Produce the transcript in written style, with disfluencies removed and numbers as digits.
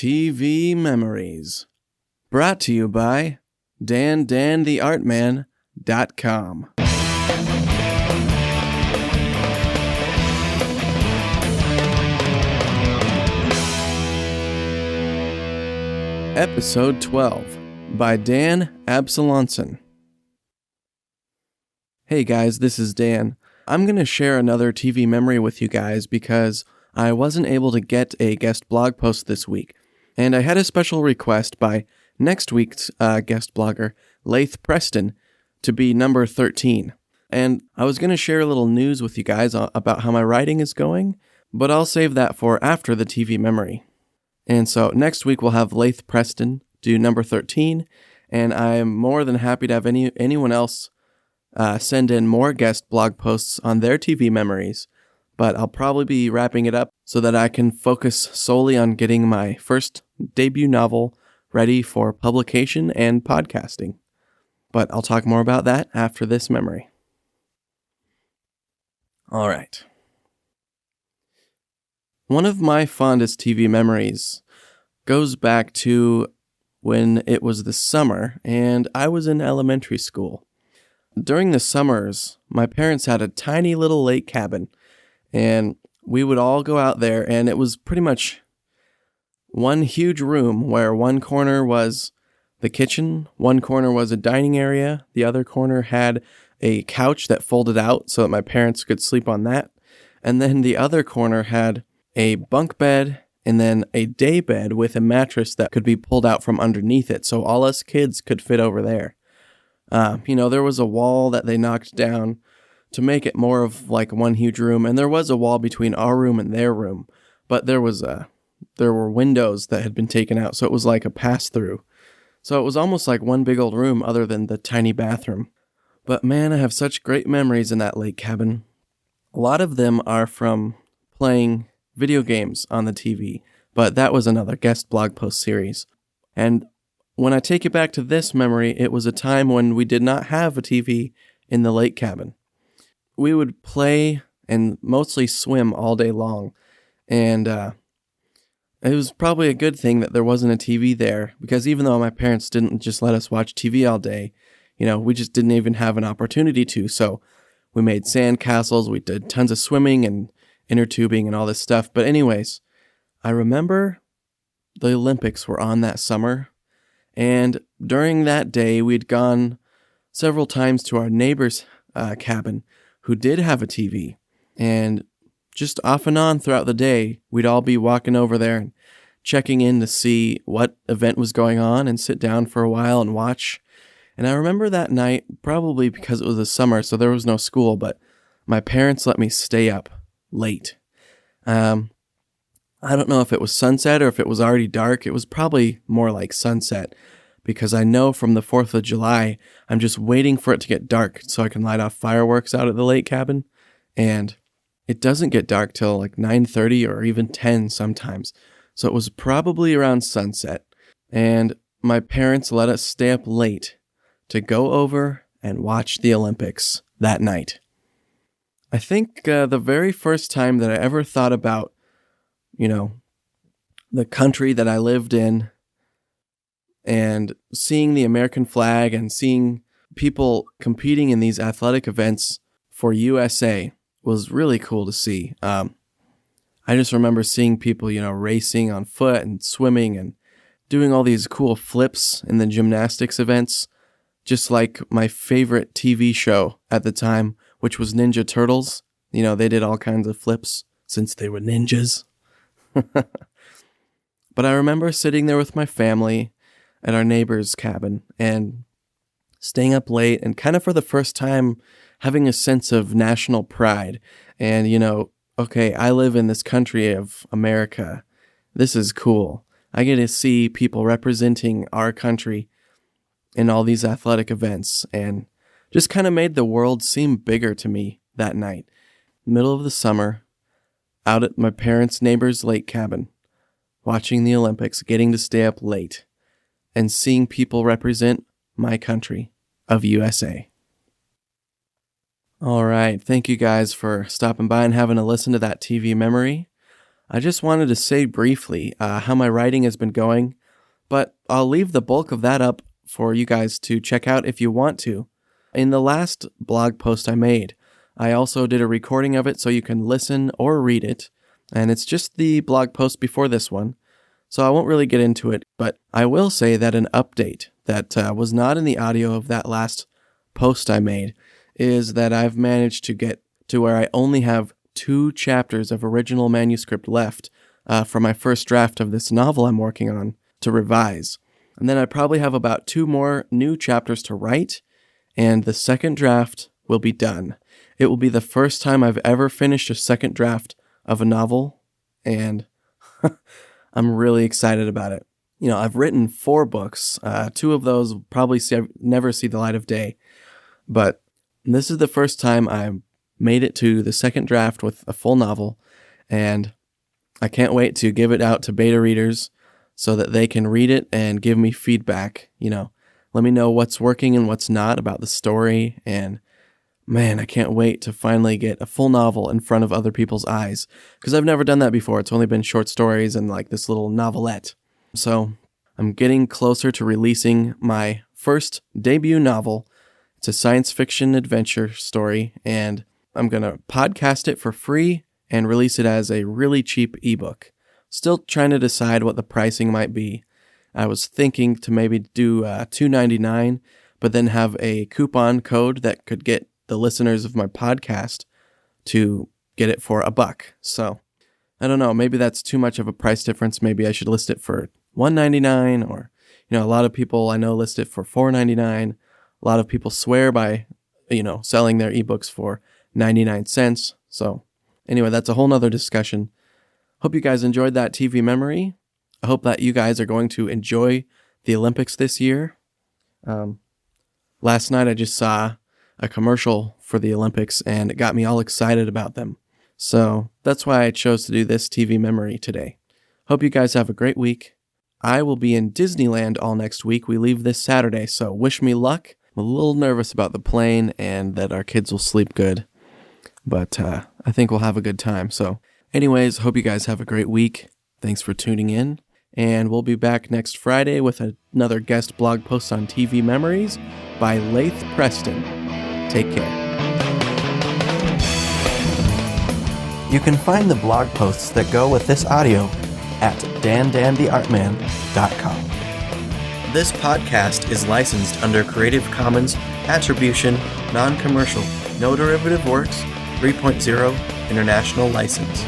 TV Memories. Brought to you by dantheartman.com. Episode 12 by Dan Absalonson. Hey guys, this is Dan. I'm going to share another TV memory with you guys because I wasn't able to get a guest blog post this week, and I had a special request by next week's guest blogger, Laith Preston, to be number 13. And I was going to share a little news with you guys about how my writing is going, but I'll save that for after the TV memory. And so next week we'll have Laith Preston do number 13, and I'm more than happy to have anyone else send in more guest blog posts on their TV memories. But I'll probably be wrapping it up so that I can focus solely on getting my first debut novel ready for publication and podcasting. But I'll talk more about that after this memory. All right. One of my fondest TV memories goes back to when it was the summer and I was in elementary school. During the summers, my parents had a tiny little lake cabin, and we would all go out there, and it was pretty much one huge room where one corner was the kitchen, one corner was a dining area, the other corner had a couch that folded out so that my parents could sleep on that, and then the other corner had a bunk bed and then a day bed with a mattress that could be pulled out from underneath it, so all us kids could fit over there. There was a wall that they knocked down to make it more of like one huge room, and there was a wall between our room and their room, but there were windows that had been taken out, so it was like a pass-through. So it was almost like one big old room other than the tiny bathroom. But man, I have such great memories in that lake cabin. A lot of them are from playing video games on the TV, but that was another guest blog post series. And when I take it back to this memory, it was a time when we did not have a TV in the lake cabin. We would play and mostly swim all day long, and it was probably a good thing that there wasn't a TV there, because even though my parents didn't just let us watch TV all day, we just didn't even have an opportunity to, so we made sand castles, we did tons of swimming and inner tubing and all this stuff. But anyways, I remember the Olympics were on that summer, and during that day, we'd gone several times to our neighbor's cabin who did have a TV, and just off and on throughout the day, we'd all be walking over there and checking in to see what event was going on and sit down for a while and watch. And I remember that night, probably because it was the summer, so there was no school, but my parents let me stay up late. I don't know if it was sunset or if it was already dark. It was probably more like sunset, because I know from the 4th of July, I'm just waiting for it to get dark so I can light off fireworks out at the lake cabin. And it doesn't get dark till like 9:30 or even 10 sometimes. So it was probably around sunset. And my parents let us stay up late to go over and watch the Olympics that night. I think the very first time that I ever thought about, the country that I lived in, and seeing the American flag and seeing people competing in these athletic events for USA was really cool to see. I just remember seeing people, racing on foot and swimming and doing all these cool flips in the gymnastics events, just like my favorite TV show at the time, which was Ninja Turtles. They did all kinds of flips since they were ninjas. But I remember sitting there with my family at our neighbor's cabin and staying up late and kind of for the first time having a sense of national pride. And, okay, I live in this country of America. This is cool. I get to see people representing our country in all these athletic events, and just kind of made the world seem bigger to me that night. Middle of the summer, out at my parents' neighbor's lake cabin, watching the Olympics, getting to stay up late, and seeing people represent my country of USA. All right, thank you guys for stopping by and having a listen to that TV memory. I just wanted to say briefly how my writing has been going, but I'll leave the bulk of that up for you guys to check out if you want to. In the last blog post I made, I also did a recording of it so you can listen or read it, and it's just the blog post before this one, so I won't really get into it, but I will say that an update that was not in the audio of that last post I made is that I've managed to get to where I only have 2 chapters of original manuscript left for my first draft of this novel I'm working on to revise. And then I probably have about 2 more new chapters to write, and the second draft will be done. It will be the first time I've ever finished a second draft of a novel, and I'm really excited about it. You know, I've written 4 books. 2 of those probably never see the light of day, but this is the first time I made it to the second draft with a full novel, and I can't wait to give it out to beta readers so that they can read it and give me feedback. You know, let me know what's working and what's not about the story, and man, I can't wait to finally get a full novel in front of other people's eyes, because I've never done that before. It's only been short stories and like this little novelette. So I'm getting closer to releasing my first debut novel. It's a science fiction adventure story, and I'm going to podcast it for free and release it as a really cheap ebook. Still trying to decide what the pricing might be. I was thinking to maybe do $2.99, but then have a coupon code that could get the listeners of my podcast to get it for $1. So I don't know, maybe that's too much of a price difference. Maybe I should list it for $1.99, or, you know, a lot of people I know list it for $4.99. A lot of people swear by, you know, selling their ebooks for 99 cents. So anyway, that's a whole nother discussion. Hope you guys enjoyed that TV memory. I hope that you guys are going to enjoy the Olympics this year. Last night I just saw a commercial for the Olympics, and it got me all excited about them. So that's why I chose to do this TV memory today. Hope you guys have a great week. I will be in Disneyland all next week. We leave this Saturday, so wish me luck. I'm a little nervous about the plane and that our kids will sleep good, but I think we'll have a good time. So anyways, hope you guys have a great week. Thanks for tuning in, and we'll be back next Friday with another guest blog post on TV memories by Laith Preston. Take care. You can find the blog posts that go with this audio at dandantheartman.com. This podcast is licensed under Creative Commons Attribution, Non-Commercial, No Derivative Works, 3.0 International License.